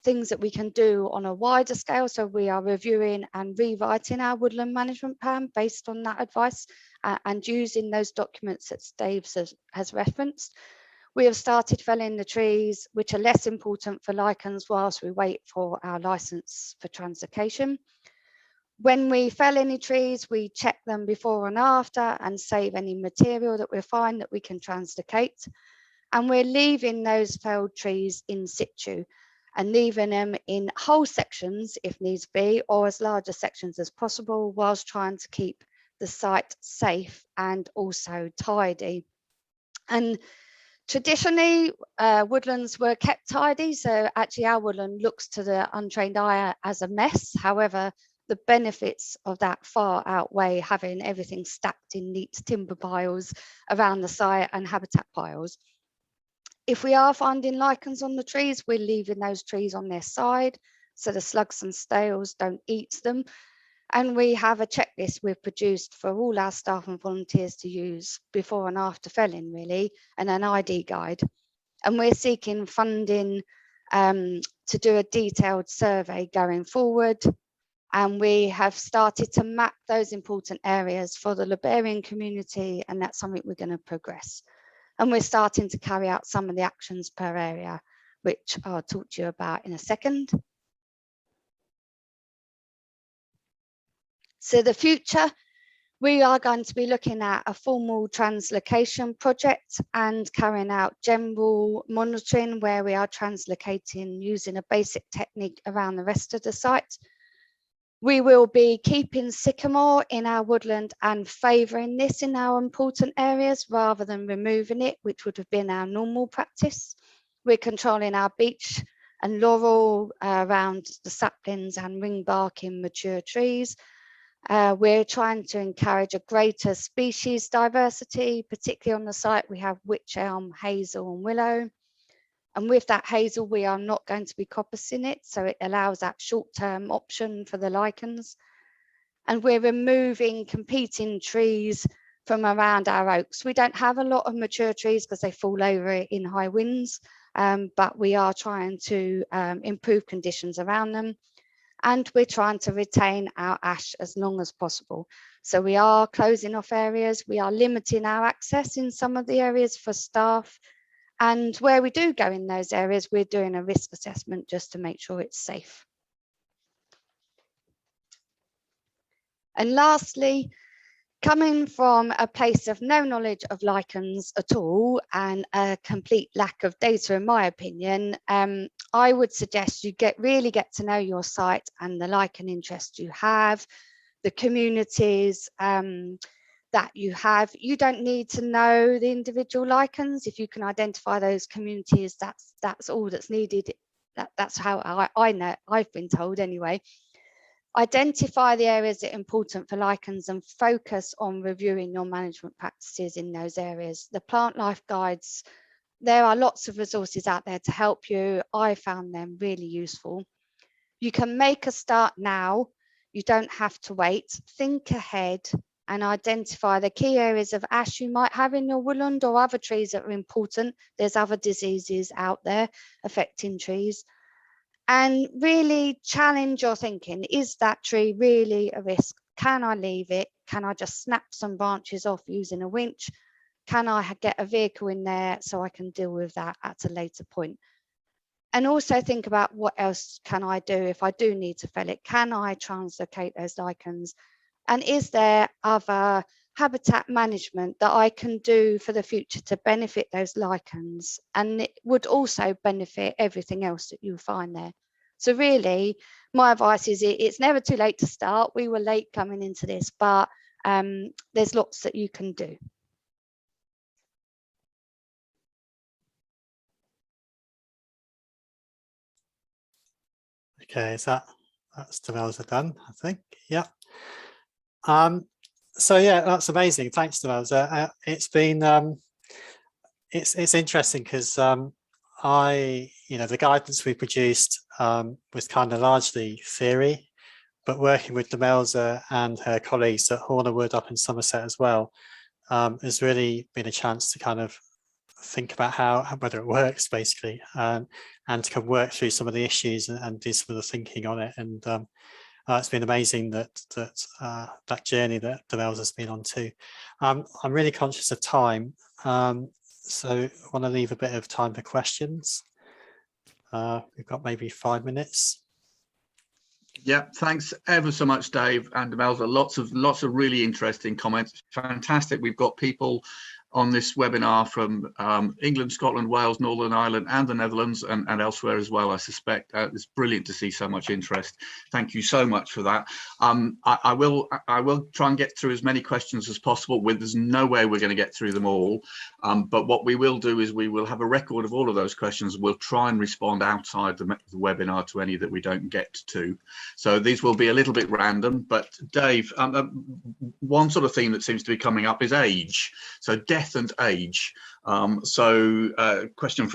things that we can do on a wider scale. So we are reviewing and rewriting our woodland management plan based on that advice and using those documents that Dave has referenced. We have started felling the trees which are less important for lichens whilst we wait for our license for translocation. When we fell any trees, we check them before and after and save any material that we find that we can translocate. And we're leaving those felled trees in situ and leaving them in whole sections if needs be, or as large a sections as possible, whilst trying to keep the site safe and also tidy. And traditionally, woodlands were kept tidy. So actually our woodland looks to the untrained eye as a mess. However, the benefits of that far outweigh having everything stacked in neat timber piles around the site and habitat piles. If we are finding lichens on the trees, we're leaving those trees on their side so the slugs and snails don't eat them. And we have a checklist we've produced for all our staff and volunteers to use before and after felling, really, and an ID guide. And we're seeking funding to do a detailed survey going forward. And we have started to map those important areas for the librarian community, and that's something we're going to progress. And we're starting to carry out some of the actions per area, which I'll talk to you about in a second. So the future, we are going to be looking at a formal translocation project and carrying out general monitoring where we are translocating using a basic technique around the rest of the site. We will be keeping sycamore in our woodland and favouring this in our important areas rather than removing it, which would have been our normal practice. We're controlling our beech and laurel around the saplings and ringbark in mature trees. We're trying to encourage a greater species diversity, particularly on the site we have wych elm, hazel and willow. And with that hazel, we are not going to be coppicing it, so it allows that short-term option for the lichens. And we're removing competing trees from around our oaks. We don't have a lot of mature trees because they fall over in high winds, but we are trying to improve conditions around them. And we're trying to retain our ash as long as possible. So we are closing off areas, we are limiting our access in some of the areas for staff. And where we do go in those areas, we're doing a risk assessment just to make sure it's safe. And lastly, coming from a place of no knowledge of lichens at all and a complete lack of data, in my opinion, I would suggest you really get to know your site and the lichen interest you have, the communities that you have. You don't need to know the individual lichens. If you can identify those communities, that's all that's needed. That's how I know, I've been told anyway. Identify the areas that are important for lichens and focus on reviewing your management practices in those areas. The Plantlife guides, there are lots of resources out there to help you. I found them really useful. You can make a start now. You don't have to wait. Think ahead and identify the key areas of ash you might have in your woodland or other trees that are important. There's other diseases out there affecting trees. And really challenge your thinking. Is that tree really a risk? Can I leave it? Can I just snap some branches off using a winch? Can I get a vehicle in there so I can deal with that at a later point? And also think about what else can I do if I do need to fell it? Can I translocate those lichens? And is there other habitat management that I can do for the future to benefit those lichens? And it would also benefit everything else that you find there. So really, my advice is it's never too late to start. We were late coming into this, but there's lots that you can do. Okay, that's Demelza done, I think. Yeah. So yeah, that's amazing. Thanks, Demelza. It's been it's interesting because the guidance we produced was kind of largely theory, but working with Demelza and her colleagues at Hornerwood up in Somerset as well has really been a chance to kind of think about whether it works basically, and to kind of work through some of the issues and do some of the thinking on it. And it's been amazing that journey that Demelza's been on too. I'm really conscious of time, so I want to leave a bit of time for questions. We've got maybe 5 minutes. Yeah, thanks ever so much, Dave and Demelza. Lots of really interesting comments. Fantastic. We've got people on this webinar from England, Scotland, Wales, Northern Ireland and the Netherlands and elsewhere as well, I suspect. It's brilliant to see so much interest. Thank you so much for that. I will try and get through as many questions as possible. There's no way we're going to get through them all, but what we will do is we will have a record of all of those questions. We'll try and respond outside the webinar to any that we don't get to. So these will be a little bit random, but Dave, one sort of theme that seems to be coming up is age. So death and age. Questions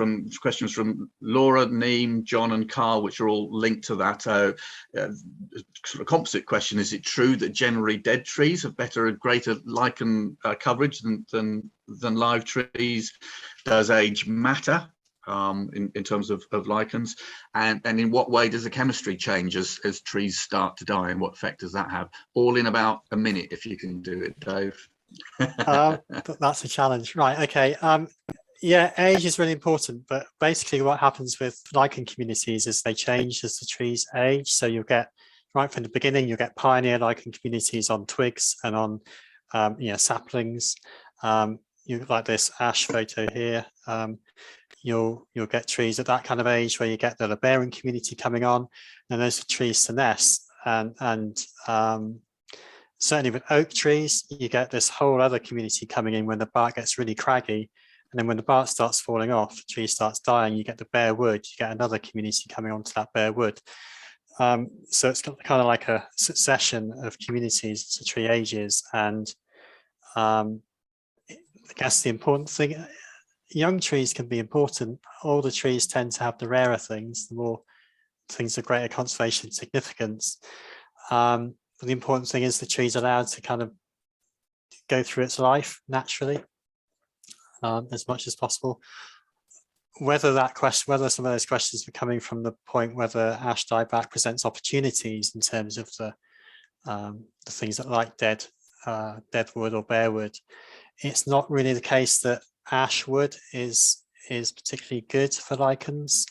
from Laura, Neem, John and Carl, which are all linked to that. Sort of composite question: is it true that generally dead trees have better and greater lichen coverage than live trees? Does age matter in terms of lichens? And in what way does the chemistry change as trees start to die, and what effect does that have? All in about a minute, if you can do it, Dave. That's a challenge, right? Okay. Yeah, age is really important, but basically what happens with lichen communities is they change as the trees age. So you'll get, right from the beginning, you'll get pioneer lichen communities on twigs and on saplings. You like this ash photo here. You'll get trees at that kind of age where you get the Liberian community coming on, and those are trees to nest. And certainly with oak trees, you get this whole other community coming in when the bark gets really craggy. And then when the bark starts falling off, the tree starts dying, you get the bare wood, you get another community coming onto that bare wood. So it's kind of like a succession of communities as the tree ages. And I guess the important thing, young trees can be important. Older trees tend to have the rarer things, the more things of greater conservation significance. But the important thing is the tree's allowed to kind of go through its life naturally, as much as possible. Whether some of those questions were coming from the point whether ash dieback presents opportunities in terms of the things that like dead wood or bare wood, it's not really the case that ash wood is particularly good for lichens.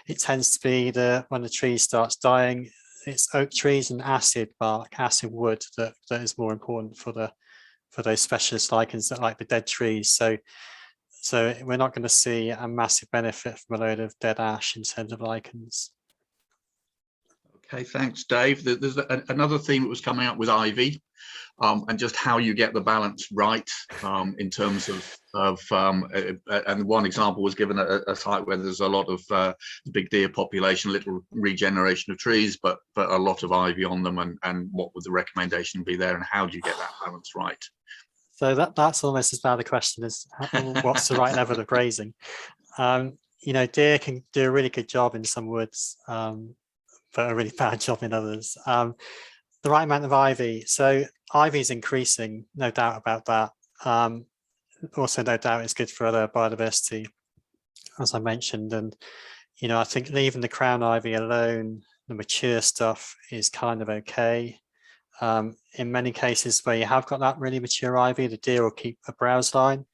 It tends to be when the tree starts dying, it's oak trees and acid wood that is more important for those specialist lichens that like the dead trees. So we're not going to see a massive benefit from a load of dead ash in terms of lichens. Okay, thanks, Dave. There's another theme that was coming up with ivy, and just how you get the balance right in terms of and one example was given a site where there's a lot of big deer population, little regeneration of trees, but a lot of ivy on them, and what would the recommendation be there, and how do you get that balance right? So that's almost as bad a question as what's the right level of grazing. Deer can do a really good job in some woods, but a really bad job in others. The right amount of ivy. So ivy is increasing, no doubt about that. Also, no doubt it's good for other biodiversity, as I mentioned. And, I think leaving the crown ivy alone, the mature stuff is kind of okay. In many cases where you have got that really mature ivy, the deer will keep a browse line,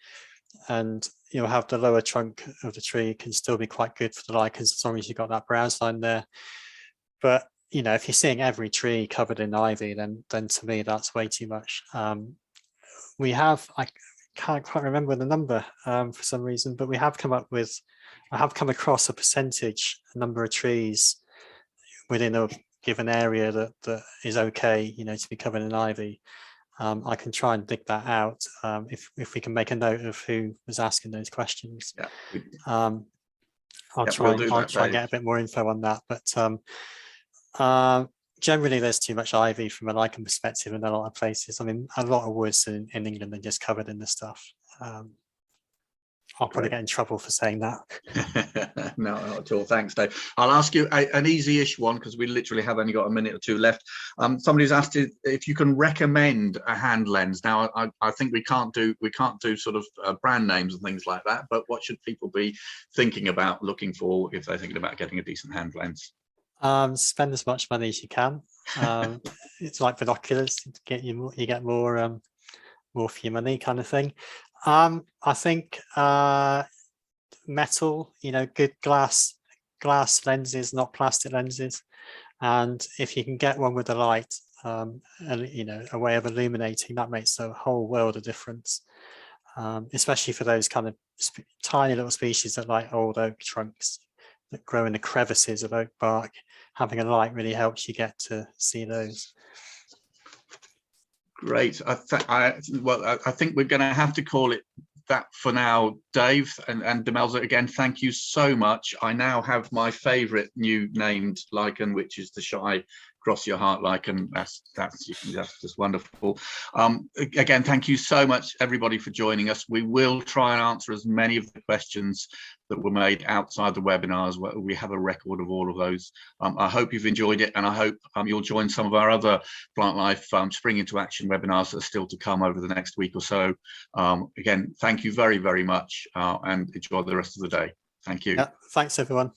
and you'll have the lower trunk of the tree can still be quite good for the lichens as long as you've got that browse line there. But if you're seeing every tree covered in ivy, then to me that's way too much. I can't quite remember the number for some reason, but I have come across a number of trees within a given area that is okay, to be covered in ivy. I can try and dig that out if we can make a note of who was asking those questions. Yeah. I'll try and get a bit more info on that, but generally there's too much ivy from a lichen perspective in a lot of places. I mean, a lot of woods in England are just covered in this stuff. I'll probably get in trouble for saying that. No, not at all. Thanks, Dave. I'll ask you an easy-ish one, because we literally have only got a minute or two left. Somebody's asked if you can recommend a hand lens. Now, I think we can't do sort of brand names and things like that, but what should people be thinking about looking for if they're thinking about getting a decent hand lens? Spend as much money as you can. It's like binoculars. You get more for your money, kind of thing. I think metal, good glass lenses, not plastic lenses. And if you can get one with a light, a way of illuminating, that makes a whole world of difference. Especially for those kind of tiny little species that like old oak trunks that grow in the crevices of oak bark. Having a light really helps you get to see those. Great. I think we're going to have to call it that for now, Dave and Demelza. Again, thank you so much. I now have my favourite new named lichen, which is the shy cross your heart, lichen. That's just wonderful. Again, thank you so much, everybody, for joining us. We will try and answer as many of the questions that were made outside the webinars. We have a record of all of those. I hope you've enjoyed it, and I hope you'll join some of our other Plantlife Spring into Action webinars that are still to come over the next week or so. Again, thank you very, very much, and enjoy the rest of the day. Thank you. Yeah, thanks, everyone.